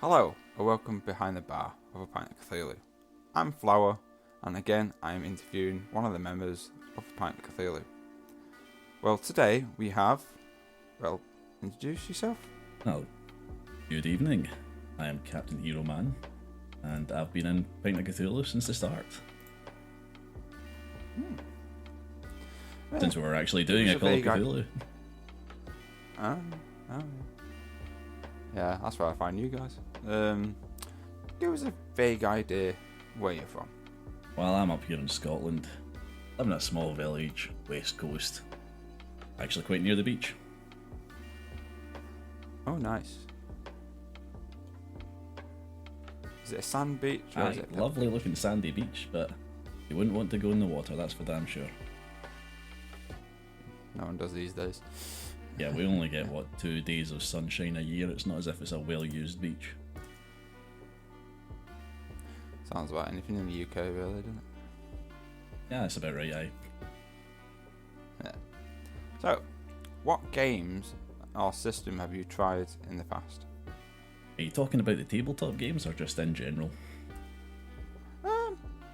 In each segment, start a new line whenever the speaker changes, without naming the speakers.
Hello, and welcome behind the bar of a pint of Cthulhu. I'm Flower, and again I am interviewing one of the members of the pint of Cthulhu. Well, today we have, introduce yourself.
Well, good evening. I am Captain Hero Man, and I've been in Pint of Cthulhu since the start. Since we were actually doing a Call of Cthulhu.
Oh, yeah, that's where I find you guys. Give us a vague idea where you're from.
Well, I'm up here in Scotland. I'm in a small village, west coast. Actually quite near the beach.
Oh, nice. Is it a sand beach? Or is it
lovely looking sandy beach, but you wouldn't want to go in the water, that's for damn sure.
No one does these days.
Yeah, we only get, 2 days of sunshine a year. It's not as if it's a well-used beach.
Sounds like anything in the UK, really, doesn't it?
Yeah, that's about right, aye.
Yeah. So, what games or system have you tried in the past?
Are you talking about the tabletop games or just in general?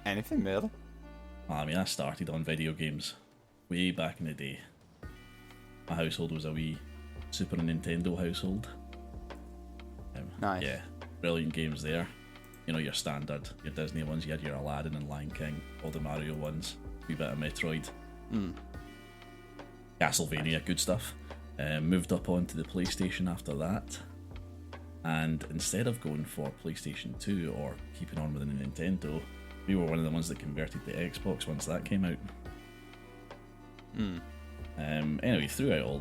Anything, really.
I mean, I started on video games way back in the day. My household was a wee Super Nintendo household.
Nice.
Yeah, brilliant games there. You know, your standard, your Disney ones. You had your Aladdin and Lion King, all the Mario ones, a wee bit of Metroid. Castlevania, nice. Good stuff. Moved up onto the PlayStation after that. And instead of going for PlayStation 2 or keeping on with the Nintendo, we were one of the ones that converted to Xbox once that came out. Anyway, throughout all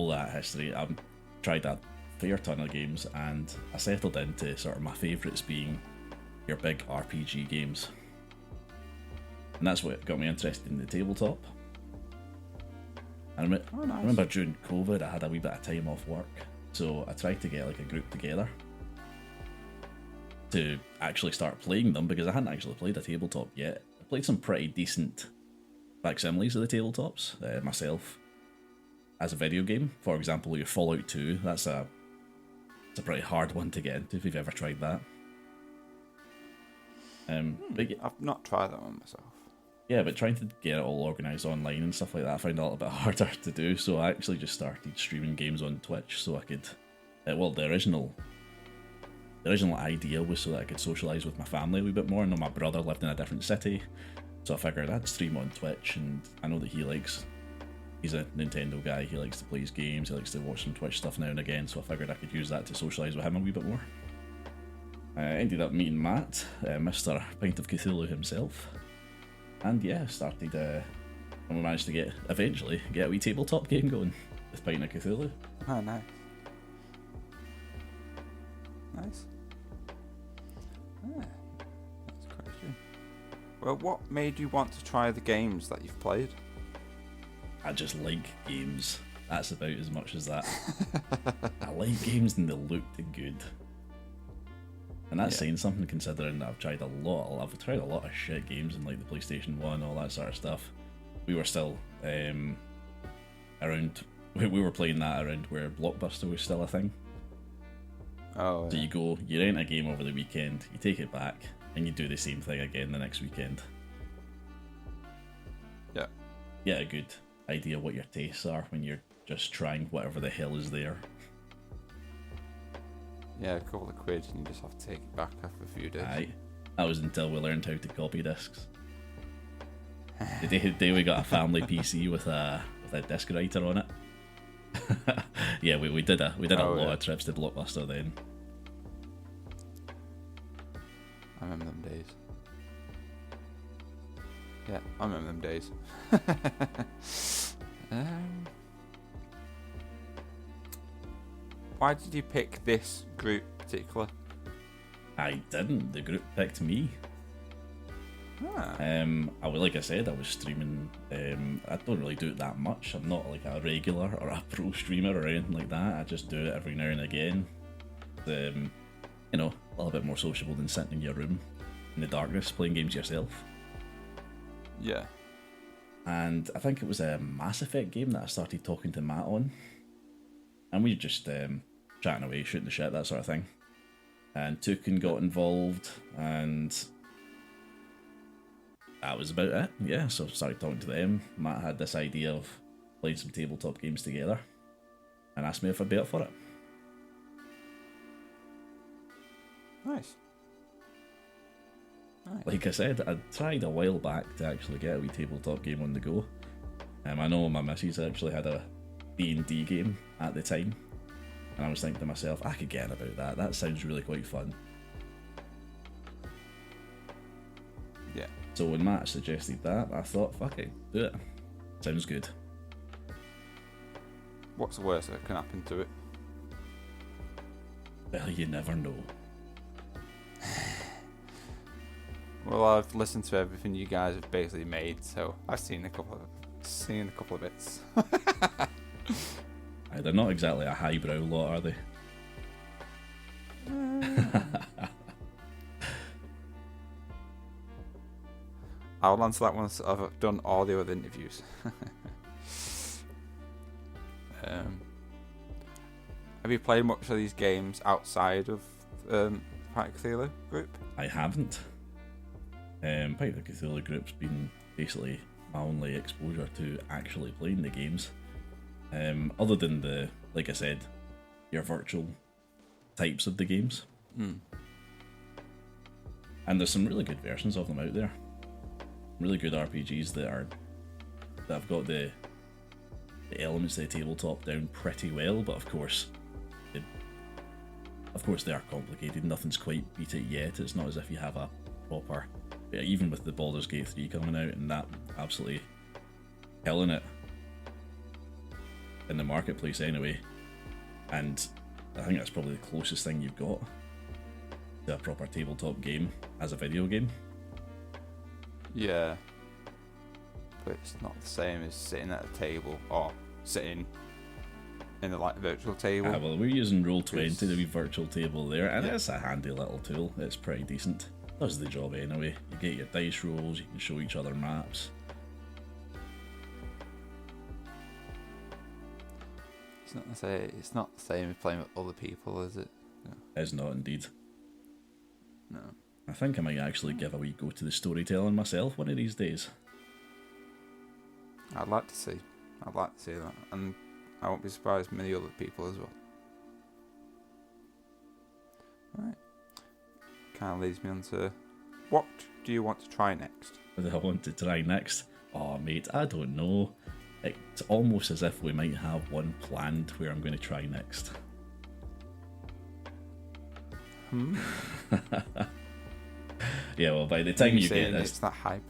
that history, I've tried a fair ton of games, and I settled into sort of my favourites being your big RPG games. And that's what got me interested in the tabletop. I remember during COVID, I had a wee bit of time off work, so I tried to get like a group together to actually start playing them, because I hadn't actually played a tabletop yet. I played some pretty decent facsimiles of the tabletops myself as a video game. For example, your Fallout 2, it's a pretty hard one to get into if you've ever tried that.
I've not tried that one myself.
Yeah, but trying to get it all organised online and stuff like that, I found it a little bit harder to do, so I actually just started streaming games on Twitch so I could... the original idea was so that I could socialise with my family a wee bit more. I know my brother lived in a different city, so I figured I'd stream on Twitch, and I know that he's a Nintendo guy, he likes to play his games, he likes to watch some Twitch stuff now and again, so I figured I could use that to socialise with him a wee bit more. I ended up meeting Matt, Mr. Pint of Cthulhu himself, and yeah, started, and we managed to eventually get a wee tabletop game going with Pint of Cthulhu.
Oh, nice. Nice. That's quite true. Well, what made you want to try the games that you've played?
I just like games. That's about as much as that. I like games and they look good. And that's saying something, considering that I've tried a lot of shit games in like the PlayStation 1, all that sort of stuff. We were still around, we were playing that around where Blockbuster was still a thing.
Oh,
so you rent a game over the weekend, you take it back, and you do the same thing again the next weekend.
Yeah.
Get a good idea what your tastes are when you're just trying whatever the hell is there.
Yeah, a couple of quid and you just have to take it back after a few days.
Aye. That was until we learned how to copy discs. The day we got a family PC with a disc writer on it. Yeah, we did a lot of trips to Blockbuster then.
I remember them days. Yeah, I remember them days. Why did you pick this group particular?
I didn't. The group picked me. Like I said, I was streaming. I don't really do it that much. I'm not like a regular or a pro streamer or anything like that. I just do it every now and again. A little bit more sociable than sitting in your room in the darkness playing games yourself.
Yeah.
And I think it was a Mass Effect game that I started talking to Matt on. And we just chatting away, shooting the shit, that sort of thing. And Tukin got involved, and that was about it. Yeah, so started talking to them. Matt had this idea of playing some tabletop games together, and asked me if I'd be up for it.
Nice.
Like I said, I tried a while back to actually get a wee tabletop game on the go. I know my missus actually had a D&D game at the time, and I was thinking to myself, I could get in about that. That sounds really quite fun.
Yeah.
So when Matt suggested that, I thought, fuck it, do it. Sounds good.
What's the worst that can happen to it?
Well, you never know.
Well, I've listened to everything you guys have basically made, so I've seen a couple of bits.
They're not exactly a highbrow lot, are they?
I'll answer that once I've done all the other interviews. Have you played much of these games outside of Pint of Cthulhu group?
I haven't. Pint of the Cthulhu group's been basically my only exposure to actually playing the games. Other than the, like I said, your virtual types of the games. And there's some really good versions of them out there. Really good RPGs that have got the elements of the tabletop down pretty well, but of course they are complicated. Nothing's quite beat it yet. It's not as if you have a proper, even with the Baldur's Gate 3 coming out and that absolutely killing it in the marketplace anyway, and I think that's probably the closest thing you've got to a proper tabletop game as a video game.
Yeah, but it's not the same as sitting at a table or sitting in a virtual table.
Well, we're using Roll20, the wee virtual table there, and it's a handy little tool. It's pretty decent. Does the job anyway. You get your dice rolls, you can show each other maps.
It's not the same as playing with other people, is it? No.
It's not indeed.
No.
I think I might actually give a wee go to the storytelling myself one of these days.
I'd like to see that, and I won't be surprised many other people as well. Right. Kind of leads me on to, what do you want to try next?
What do I want to try next? Oh mate, I don't know. It's almost as if we might have one planned where I'm going to try next. Yeah, well, by the time you get this,
it's that hype.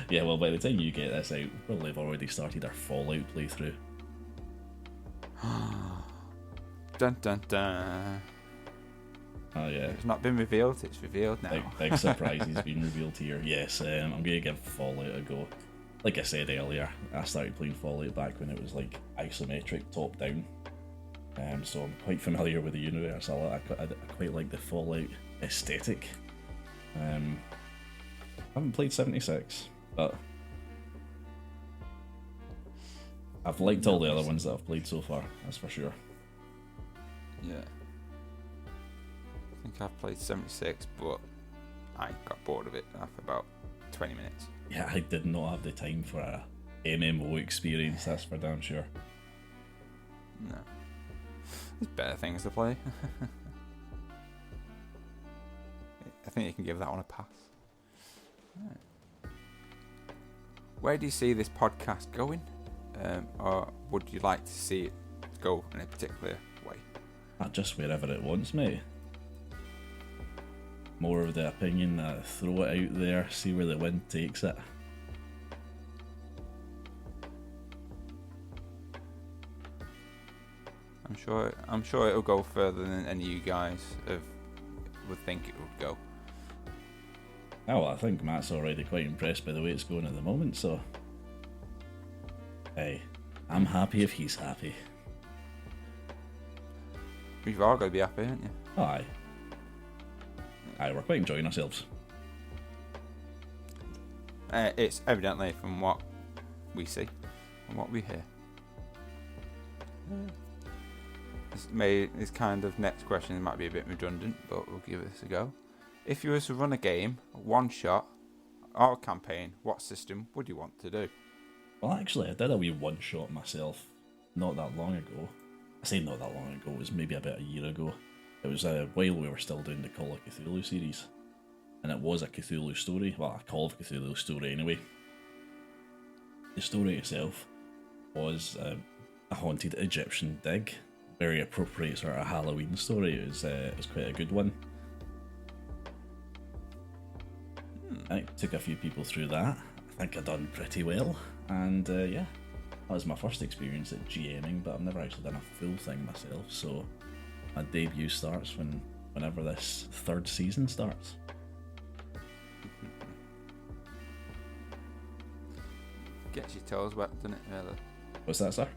Yeah, well, by the time you get this out, we'll probably have already started our Fallout playthrough.
Dun dun dun.
Oh yeah,
it's not been revealed. It's revealed now.
Big surprise has been revealed here. Yes, I'm going to give Fallout a go. Like I said earlier, I started playing Fallout back when it was like isometric top down. So I'm quite familiar with the universe. I quite like the Fallout aesthetic. I haven't played 76, but I've liked all the other ones that I've played so far, that's for sure.
Yeah. I think I've played 76, but I got bored of it after about 20 minutes.
Yeah, I did not have the time for a MMO experience, that's for damn sure.
No. There's better things to play. I think you can give that one a pass. Right. Where do you see this podcast going? Or would you like to see it go in a particular way?
Just wherever it wants me. More of the opinion that throw it out there, see where the wind takes it.
I'm sure it'll go further than any of you guys would think it would go.
Oh, well, I think Matt's already quite impressed by the way it's going at the moment, so hey, I'm happy if he's happy.
You've all got to be happy, haven't you?
Oh, aye. Aye, we're quite enjoying ourselves.
It's evidently from what we see and what we hear. this kind of next question might be a bit redundant, but we'll give this a go. If you were to run a game, one shot, or a campaign, what system would you want to do?
Well, actually, I did a wee one shot myself not that long ago. I say not that long ago, it was maybe about a year ago. It was while we were still doing the Call of Cthulhu series. And it was a Cthulhu story, well, a Call of Cthulhu story anyway. The story itself was a haunted Egyptian dig. Very appropriate sort of Halloween story. It was quite a good one. I took a few people through that. I think I done pretty well. And yeah, that was my first experience at GMing, but I've never actually done a full thing myself. So my debut starts whenever this third season starts.
Gets your toes wet, doesn't it, really?
What's that, sir?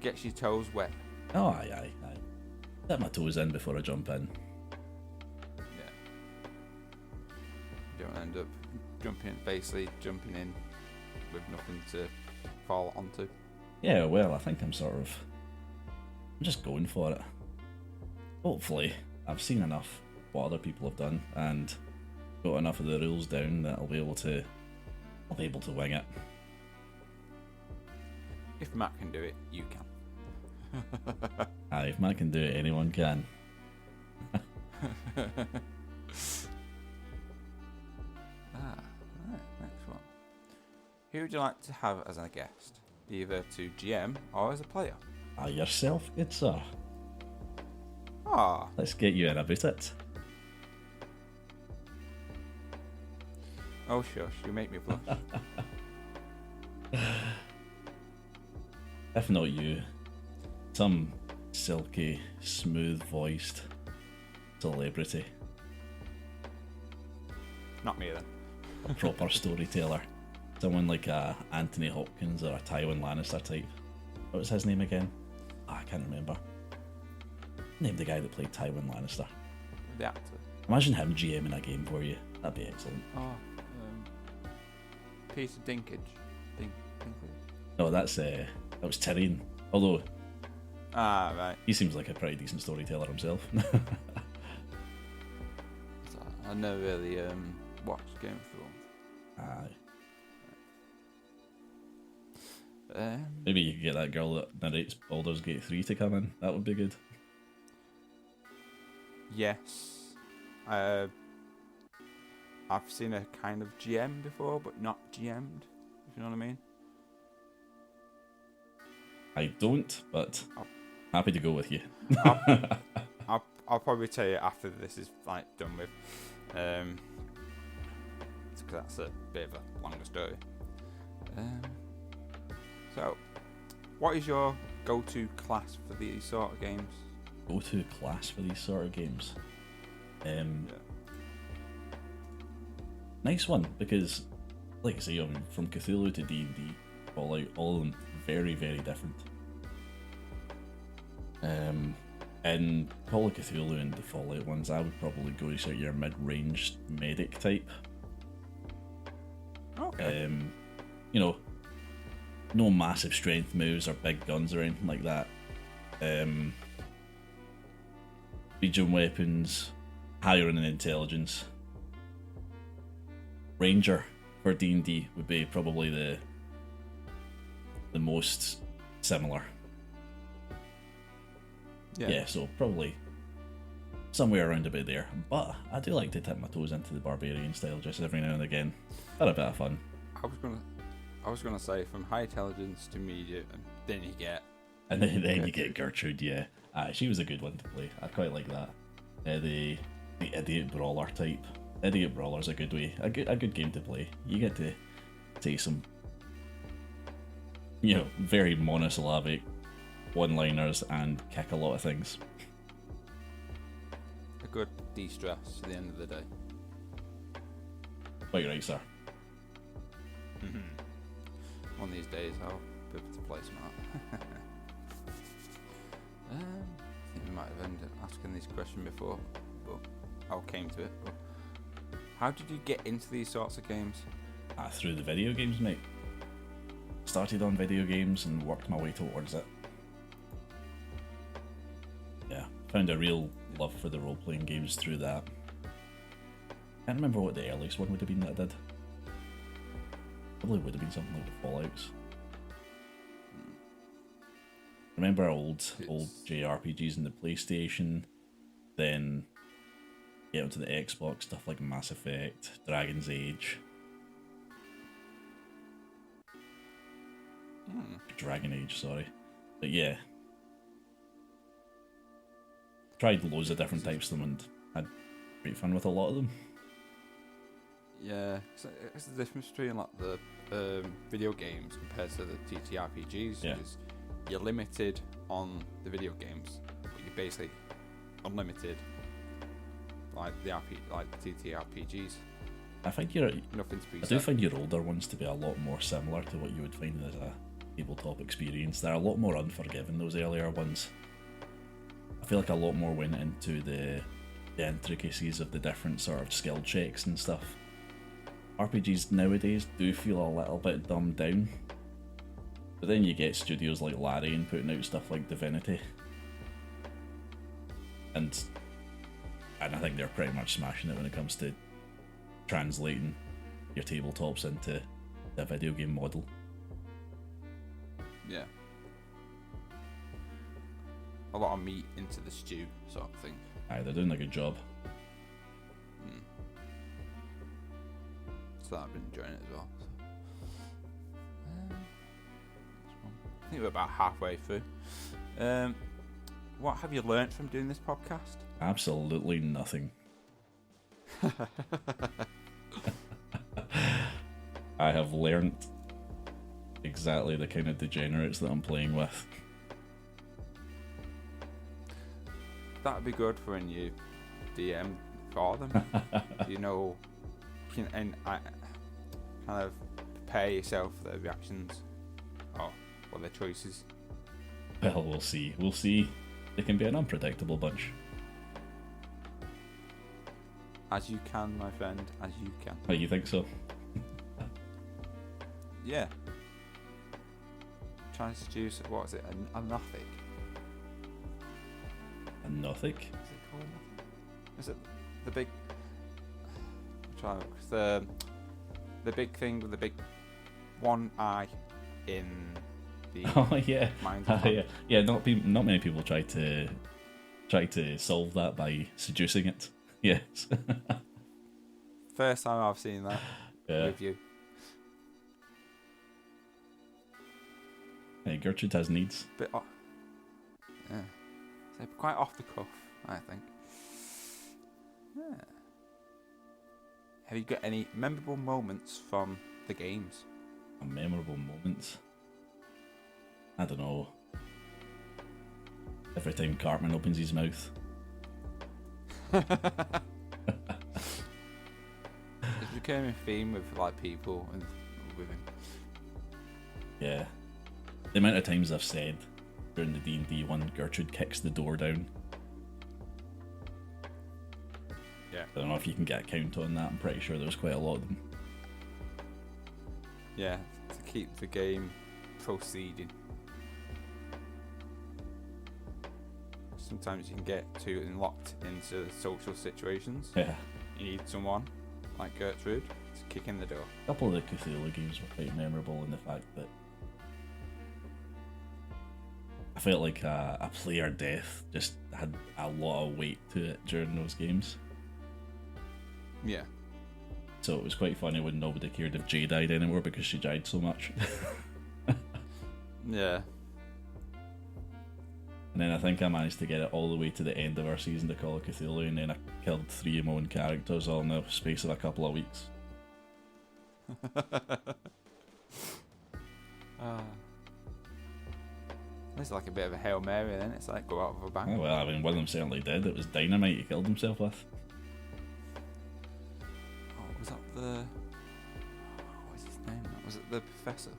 Gets your toes wet.
Oh, aye. Dip my toes in before I jump in.
Yeah. You don't end up basically jumping in with nothing to fall onto.
Yeah, well, I think I'm just going for it. Hopefully, I've seen enough what other people have done and got enough of the rules down that I'll be able to wing it.
If Matt can do it, you can.
Aye, if Matt can do it, anyone can.
Right, next one. Who would you like to have as a guest? Either to GM or as a player?
Yourself, good sir.
Ah.
Let's get you in about it.
Oh shush, you make me blush.
If not you, some silky, smooth-voiced celebrity.
Not me then.
A proper storyteller. Someone like a Anthony Hopkins or a Tywin Lannister type. What was his name again? I can't remember. Name the guy that played Tywin Lannister.
The actor.
Imagine him GMing a game for you. That'd be excellent.
Oh, Peter Dinklage.
No, that was Tyrion. Although
right.
he seems like a pretty decent storyteller himself.
I never really watched Game of Thrones.
Aye. Maybe you could get that girl that narrates Baldur's Gate 3 to come in. That would be good.
Yes. I've seen her kind of GM before, but not GM'd, if you know what I mean.
I don't, but happy to go with you.
I'll probably tell you after this is done with. Because that's a bit of a longer story. So, what is your go-to class for these sort of games?
Go-to class for these sort of games?
Yeah.
Nice one, because, like I say, from Cthulhu to D&D, Fallout, all of them very, very different. In Call of Cthulhu and the Fallout ones, I would probably go to your mid-range medic type.
Okay.
No massive strength moves or big guns or anything like that. Legion weapons, higher in intelligence. Ranger for D&D would be probably the most similar. Yeah, so probably somewhere around about there. But I do like to tip my toes into the barbarian style just every now and again. Had a bit of fun.
I was gonna say from high intelligence to medium, and then you get.
And then you get Gertrude, yeah. She was a good one to play. I quite like that. The idiot brawler type. Idiot brawler's a good way, a good game to play. You get to say some, very monosyllabic one-liners and kick a lot of things.
A good de-stress at the end of the day.
Quite right, sir.
One of these days I'll be able to play smart. I think we might have ended up asking this question before, but I came to it. But how did you get into these sorts of games?
Through the video games, mate. Started on video games and worked my way towards it. Yeah, found a real love for the role-playing games through that. Can't remember what the earliest one would have been that I did. Probably would have been something like the Fallouts. Remember old JRPGs in the PlayStation, then get onto the Xbox, stuff like Mass Effect, Dragon's Age. Dragon Age, sorry. But yeah. Tried loads of different types of them and had great fun with a lot of them.
Yeah, it's the difference between like the video games compared to the TTRPGs.
Yeah.
Is you're limited on the video games, but you're basically unlimited like the TTRPGs.
I think
Nothing to be
I do find your older ones to be a lot more similar to what you would find as a tabletop experience. They're a lot more unforgiving, those earlier ones. I feel like a lot more went into the intricacies of the different sort of skill checks and stuff. RPGs nowadays do feel a little bit dumbed down. But then you get studios like Larian putting out stuff like Divinity. And I think they're pretty much smashing it when it comes to translating your tabletops into a video game model.
Yeah. A lot of meat into the stew, sort of thing.
Aye, they're doing a good job.
So I've been enjoying it as well. I think we're about halfway through. What have you learnt from doing this podcast?
Absolutely nothing. I have learnt exactly the kind of degenerates that I'm playing with.
That'd be good for when you DM for them. You know, and I kind of prepare yourself for their reactions or their choices.
Well, we'll see. We'll see. They can be an unpredictable bunch.
As you can, my friend, as you can.
Oh, you think so?
Yeah. Trying to seduce, what is it, a Nothic?
A Nothic?
Is it called Nothic? Is it the big... The big thing with the big one eye in the...
Oh yeah.
Yeah.
Yeah. Not many people try to solve that by seducing it. Yes.
First time I've seen that with you.
Hey, Gertrude has needs.
Yeah. So quite off the cuff, I think. Yeah. Have you got any memorable moments from the games?
Memorable moments? I don't know. Every time Cartman opens his mouth.
It's a recurring theme with like people and with him.
Yeah. The amount of times I've said during the D&D one, Gertrude kicks the door down.
Yeah.
I don't know if you can get a count on that. I'm pretty sure there's quite a lot of them.
Yeah, to keep the game proceeding. Sometimes you can get too locked into social situations.
Yeah.
You need someone like Gertrude to kick in the door.
A couple of the Cthulhu games were quite memorable in the fact that I felt like a player death just had a lot of weight to it during those games.
Yeah.
So it was quite funny when nobody cared if Jay died anymore because she died so much.
Yeah.
And then I think I managed to get it all the way to the end of our season to Call of Cthulhu, and then I killed 3 of my own characters all in the space of a couple of weeks.
It's like a bit of a Hail Mary then, it's like go out with a bang.
Oh, well, I mean, one of them certainly did. It was dynamite he killed himself with.
Oh, was that what's his name? Was it the Professor?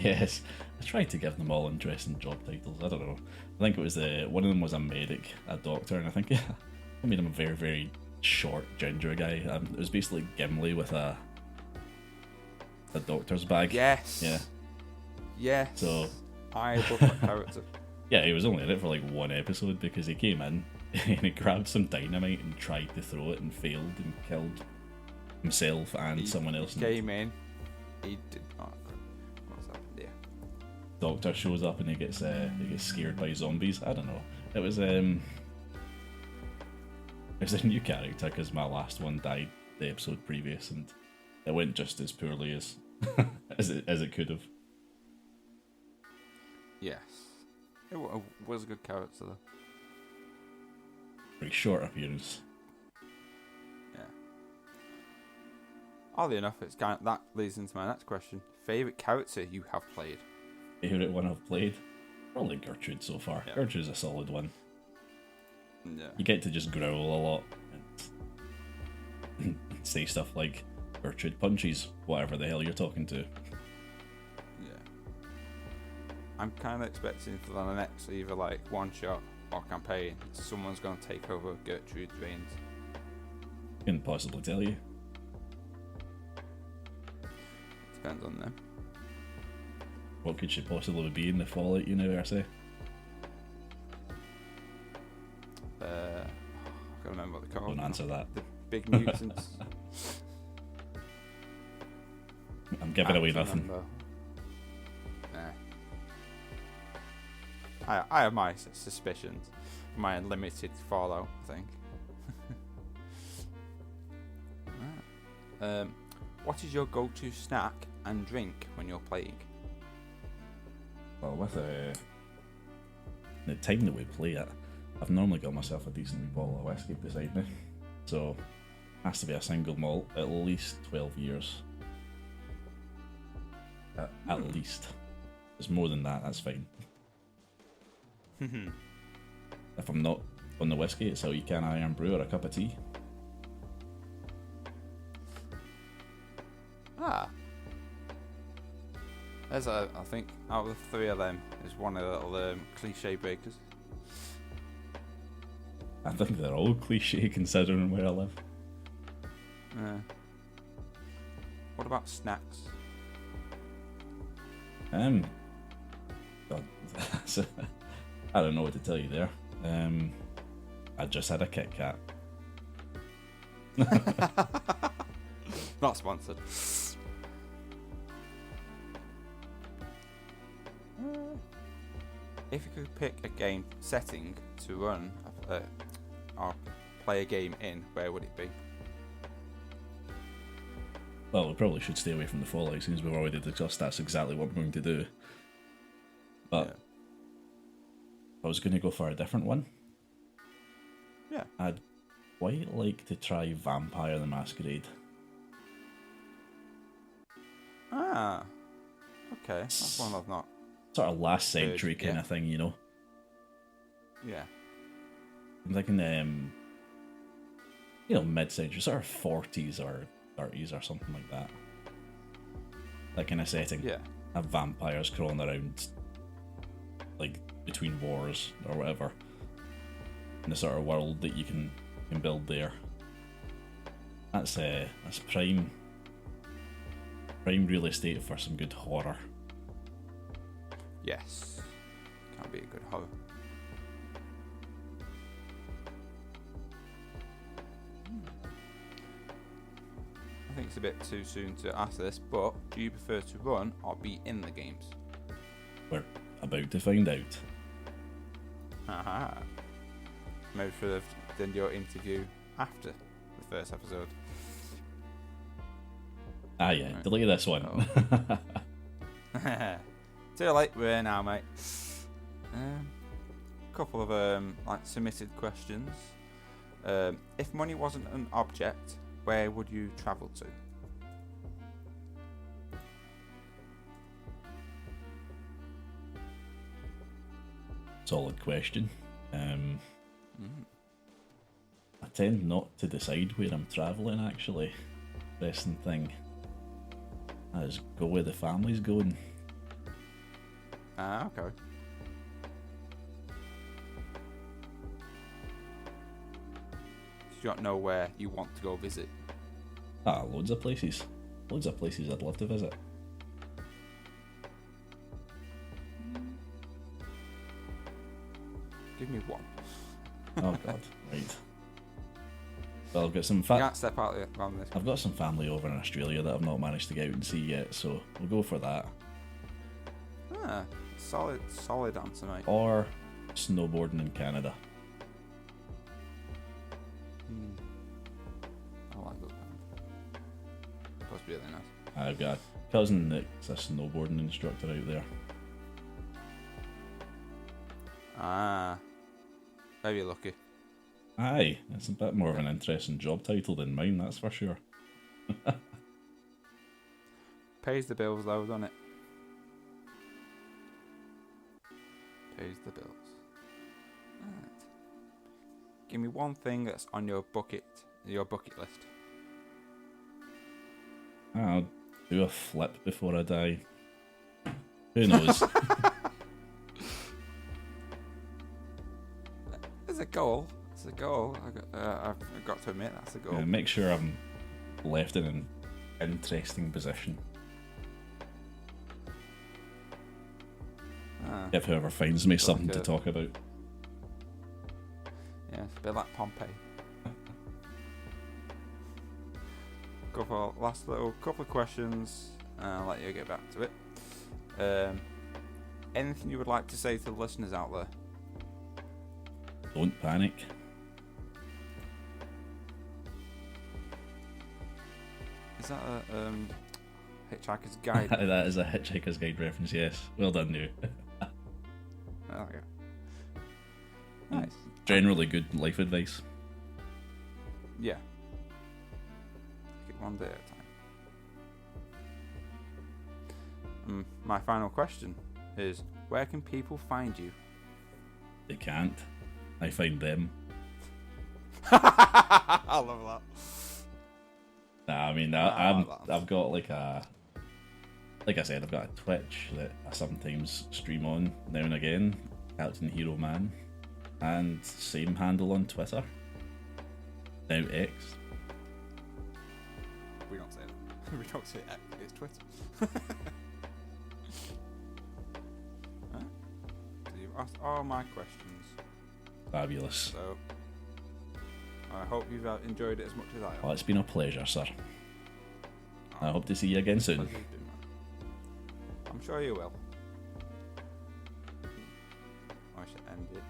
Yes, I tried to give them all interesting job titles. I don't know. I think it was one of them was a medic, a doctor, and I think I made him a very, very short ginger guy. It was basically Gimli with a doctor's bag.
Yes.
Yeah.
Yes.
So
I love that character.
Yeah, he was only in it for like one episode because he came in and he grabbed some dynamite and tried to throw it and failed and killed himself and someone else.
He came in. He did not. What's happened here?
Doctor shows up and he gets scared by zombies. I don't know. It was a new character because my last one died the episode previous, and it went just as poorly as as it could have.
Yes, it was a good character though.
Very short appearance.
Yeah. Oddly enough, that leads into my next question: favorite character you have played?
Favorite one I've played? Probably Gertrude so far.
Yeah.
Gertrude's a solid one.
Yeah.
You get to just growl a lot and say stuff like Gertrude punches whatever the hell you're talking to.
Yeah. I'm kind of expecting for the next either like one shot or campaign, someone's going to take over Gertrude's reins.
Couldn't possibly tell you.
Depends on them.
What could she possibly be in the Fallout universe?
I can't remember what they're called.
Don't answer that.
The big mutants.
I'm giving away nothing.
Nah. I have my suspicions. My unlimited Fallout thing. What is your go-to snack and drink when you're playing?
Well, with the time that we play it, I've normally got myself a decent bottle of whiskey beside me. So, it has to be a single malt, at least 12 years. At least. If it's more than that, that's fine. If I'm not on the whiskey, it's a wee can of Iron Brew or a cup of tea.
There's I think out of the three of them is one of the little cliche breakers.
I think they're all cliche considering where I live.
What about snacks?
God, I don't know what to tell you there. I just had a Kit Kat.
Not sponsored. If you could pick a game setting to run or play a game in, where would it be?
Well, we probably should stay away from the Fallout since we've already discussed that's exactly what we're going to do. But
yeah.
I was going to go for a different one.
Yeah.
I'd quite like to try Vampire the Masquerade.
Ah, okay. That's one I've not.
Sort of last century kind
yeah.
of thing, you know?
Yeah.
I'm thinking, mid-century, sort of 40s or 30s or something like that. That kind of setting.
Yeah.
Have vampires crawling around, like, between wars or whatever. In the sort of world that you can build there. That's prime real estate for some good horror.
Yes. Can't be a good horror. I think it's a bit too soon to ask this, but do you prefer to run or be in the games?
We're about to find out.
Haha. Maybe should have done your interview after the first episode.
Ah yeah,
Right.
delete this one.
Oh. Too late, we're here now, mate. Couple of submitted questions. If money wasn't an object, where would you travel to?
Solid question. I tend not to decide where I'm travelling, actually. Best thing. I just go where the family's going.
Ah, okay. You don't know where you want to go visit?
Loads of places. Loads of places I'd love to visit.
Give me one.
Oh God, right. Well, I've got some
You can't step out on this.
I've got some family over in Australia that I've not managed to get out and see yet, so we'll go for that.
Ah, solid answer, mate.
Or snowboarding in Canada.
I like those ones. Must be really nice.
I've got a cousin that's a snowboarding instructor out there.
Ah, very lucky.
Aye, it's a bit more of an interesting job title than mine, that's for sure.
Pays the bills though, doesn't it? Pays the bills. Right. Give me one thing that's on your bucket list.
I'll do a flip before I die. Who knows?
It's a goal. It's a goal. I've got to admit that's a goal.
Yeah, make sure I'm left in an interesting position. If whoever finds me something
like
to talk about.
Yeah, it's a bit like Pompeii. Go for a last little couple of questions, and I'll let you get back to it. Anything you would like to say to the listeners out there?
Don't panic.
Is that a Hitchhiker's Guide?
That is a Hitchhiker's Guide reference, yes. Well done, you.
Oh, okay. Nice.
Generally good life advice.
Yeah. Take it one day at a time. My final question is, where can people find you?
They can't. I find them.
I love that.
Nah, I mean, I've got like I said, I've got a Twitch that I sometimes stream on now and again, Captain Hero Man, and same handle on Twitter. Now X.
We don't say that. We don't say X, it's Twitter. Huh? So you've asked all my questions.
Fabulous.
So I hope you've enjoyed it as much as I have.
Well, it's been a pleasure, sir. I hope to see you again soon.
Pleasure's been mine. I'm sure you will. I should end it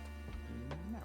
now.